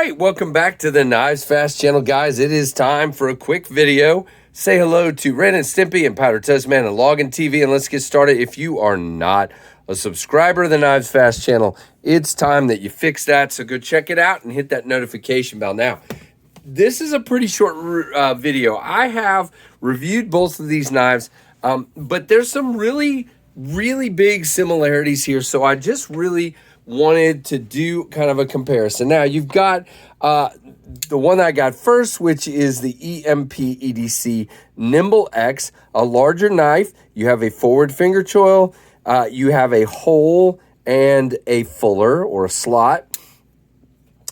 right, welcome back to the KnivesFAST channel, guys. It is time for a quick video. Say hello to Ren and Stimpy and Powder Toast Man and Login TV, and let's get started. If you are not a subscriber to the KnivesFAST channel, it's time that you fix that, so go check it out and hit that notification bell. Now, this is a pretty short video. I have reviewed both of these knives, but there's some really big similarities here, so I just really wanted to do kind of a comparison. Now, you've got the one that I got first, which is the EMPEDC Nymble X, a larger knife. You have a forward finger choil, you have a hole and a fuller or a slot.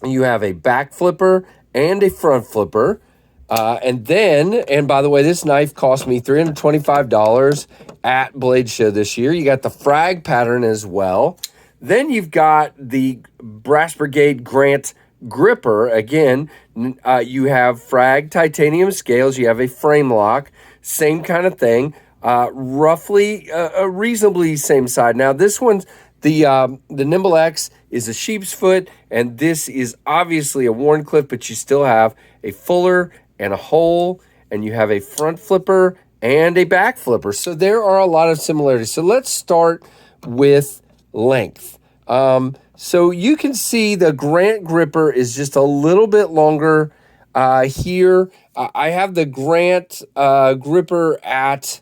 You have a back flipper and a front flipper. And by the way, this knife cost me $325 at Blade Show this year. You got the frag pattern as well. Then you've got the Brass Brigade Grant Gripper. Again, you have frag titanium scales. You have a frame lock. Same kind of thing. Roughly a reasonably same side. Now, this one's the Nymble X is a sheep's foot, and this is obviously a Wharncliffe, but you still have a fuller and a hole, and you have a front flipper and a back flipper. So there are a lot of similarities. So let's start with length. So you can see the Grant Gripper is just a little bit longer here. I have the Grant Gripper at,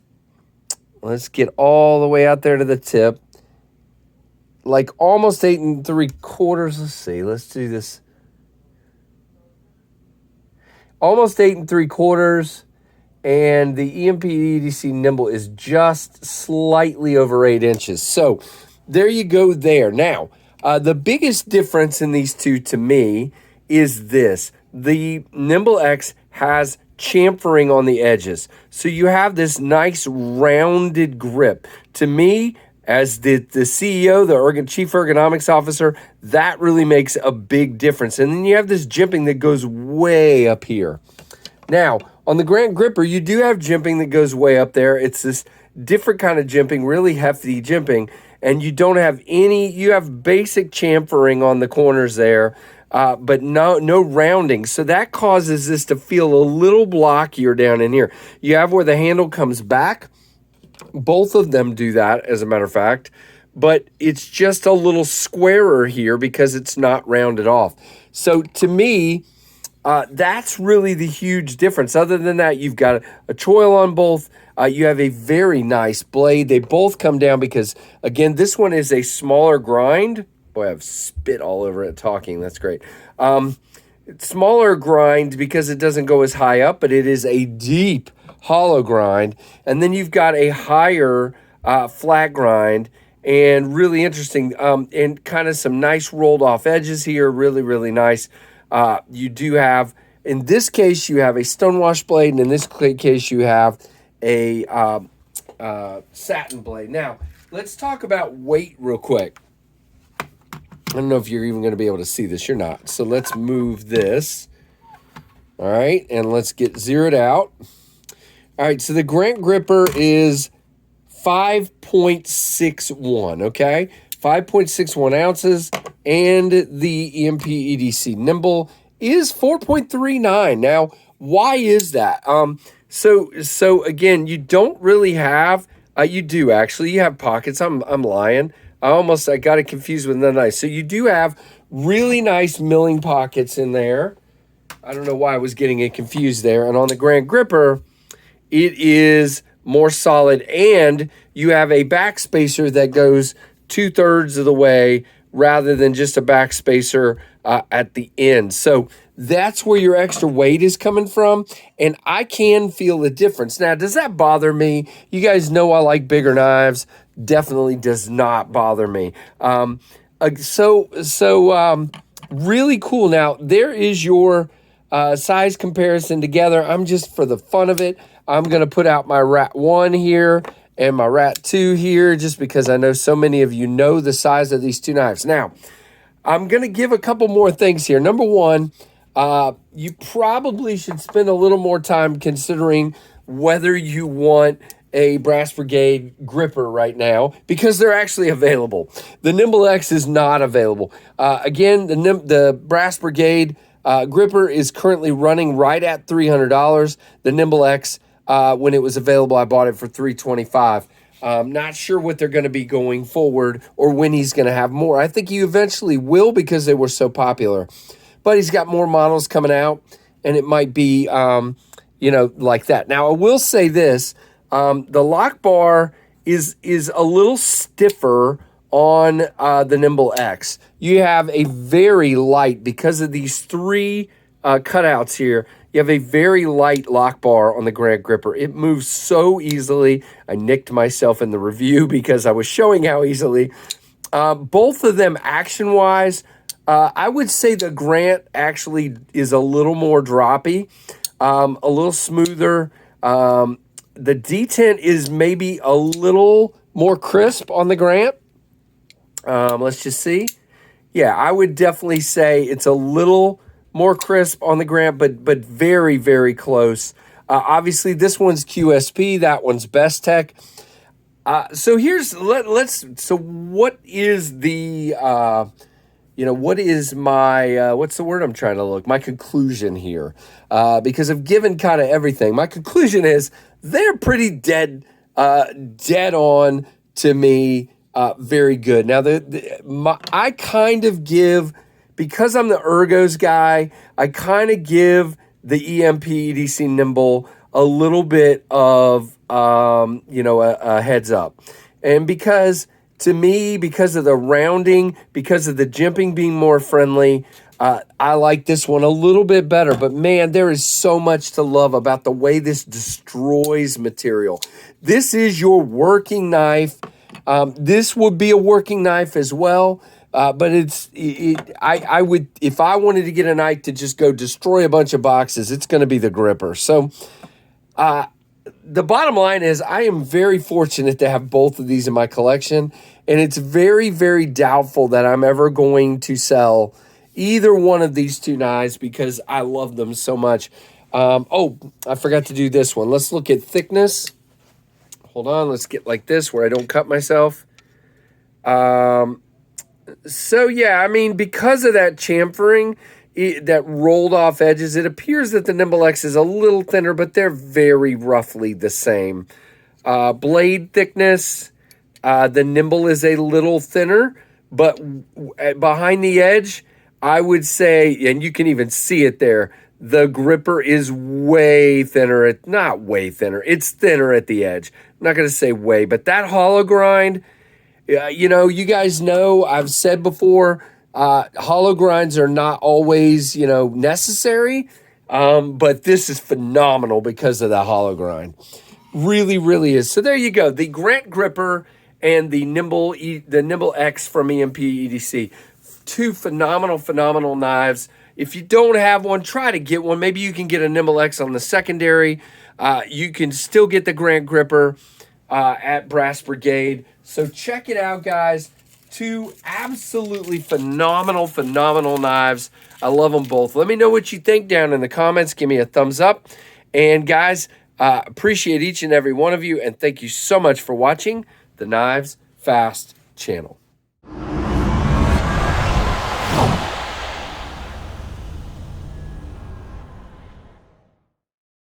let's get all the way out there to the tip, like almost 8 3/4. Let's see, let's do this. Almost 8 3/4. And the EMPEDC Nymble is just slightly over 8 inches. So there you go there. Now, the biggest difference in these two to me is this. The Nymble X has chamfering on the edges. So you have this nice rounded grip. To me, as the CEO, the Chief Ergonomics Officer, that really makes a big difference. And then you have this jimping that goes way up here. Now, on the Grant Gripper, you do have jimping that goes way up there. It's this different kind of jimping, really hefty jimping, and you don't have any, you have basic chamfering on the corners there, but no rounding. So that causes this to feel a little blockier down in here. You have where the handle comes back. Both of them do that, as a matter of fact, but it's just a little squarer here because it's not rounded off. So to me, that's really the huge difference. Other than that, you've got a choil on both. You have a very nice blade. They both come down because, again, this one is a smaller grind. Boy, I've spit all over it talking. That's great. It's smaller grind because it doesn't go as high up, but it is a deep hollow grind. And then you've got a higher flat grind. And really interesting, and kind of some nice rolled off edges here. Really nice. You do have, in this case, you have a stonewash blade, and in this case, you have a satin blade. Now, let's talk about weight real quick. I don't know if you're even going to be able to see this. You're not. So let's move this. All right, and let's get zeroed out. All right, so the Grant Gripper is 5.61, okay? 5.61 ounces, and the EMPEDC Nymble is 4.39. Now, why is that? So again, you don't really have, you do actually, you have pockets. I'm lying. I got it confused with the knife. So you do have really nice milling pockets in there. I don't know why I was getting it confused there. And on the Grant Gripper, it is more solid, and you have a back spacer that goes 2/3 of the way rather than just a back spacer at the end. So that's where your extra weight is coming from, and I can feel the difference. Now, does that bother me? You guys know I like bigger knives. Definitely does not bother me. Really cool. Now, there is your size comparison together. I'm just, for the fun of it, I'm going to put out my Rat 1 here and my Rat 2 here, just because I know so many of you know the size of these two knives. Now, I'm going to give a couple more things here. Number one, you probably should spend a little more time considering whether you want a Brass Brigade gripper right now, because they're actually available. The Nymble X is not available. Again, the Brass Brigade Gripper is currently running right at $300. The Nymble X, when it was available, I bought it for $325. Not sure what they're going to be going forward or when he's going to have more. I think he eventually will because they were so popular. But he's got more models coming out, and it might be, like that. Now, I will say this. The lock bar is a little stiffer on the Nymble X. You have a very light, because of these three cutouts here, you have a very light lock bar on the Grant Gripper. It moves so easily. I nicked myself in the review because I was showing how easily. Both of them action-wise, I would say the Grant actually is a little more droppy, a little smoother. The detent is maybe a little more crisp on the Grant. Let's just see. Yeah, I would definitely say it's a little more crisp on the Grant, but very, very close. Obviously, this one's QSP. That one's Best Tech. So here's So what is the what is my what's the word I'm trying to look? My conclusion here, because I've given kind of everything. My conclusion is they're pretty dead on to me. Very good. Now, I kind of give, because I'm the Ergos guy, I kind of give the EMPEDC Nymble a little bit of, a heads up. And because, to me, because of the rounding, because of the jimping being more friendly, I like this one a little bit better. But, man, there is so much to love about the way this destroys material. This is your working knife. This would be a working knife as well, but I would, if I wanted to get a knife to just go destroy a bunch of boxes, it's going to be the Gripper. So the bottom line is I am very fortunate to have both of these in my collection, and it's very, very doubtful that I'm ever going to sell either one of these two knives because I love them so much. I forgot to do this one. Let's look at thickness. Hold on, let's get like this where I don't cut myself. So, yeah, I mean, because of that chamfering, that rolled off edges, it appears that the Nymble X is a little thinner, but they're very roughly the same. Blade thickness, the Nymble is a little thinner, but behind the edge, I would say, and you can even see it there, the Gripper is way thinner. Not way thinner. It's thinner at the edge. I'm not going to say way, but that hollow grind, you guys know, I've said before, hollow grinds are not always, necessary, but this is phenomenal because of the hollow grind. Really, really is. So there you go. The Grant Gripper and the Nymble X from EMPEDC. Two phenomenal knives. If you don't have one, try to get one. Maybe you can get a Nymble X on the secondary. You can still get the Grant Gripper at Brass Brigade. So check it out, guys. Two absolutely phenomenal knives. I love them both. Let me know what you think down in the comments. Give me a thumbs up. And, guys, appreciate each and every one of you. And thank you so much for watching the KnivesFAST channel.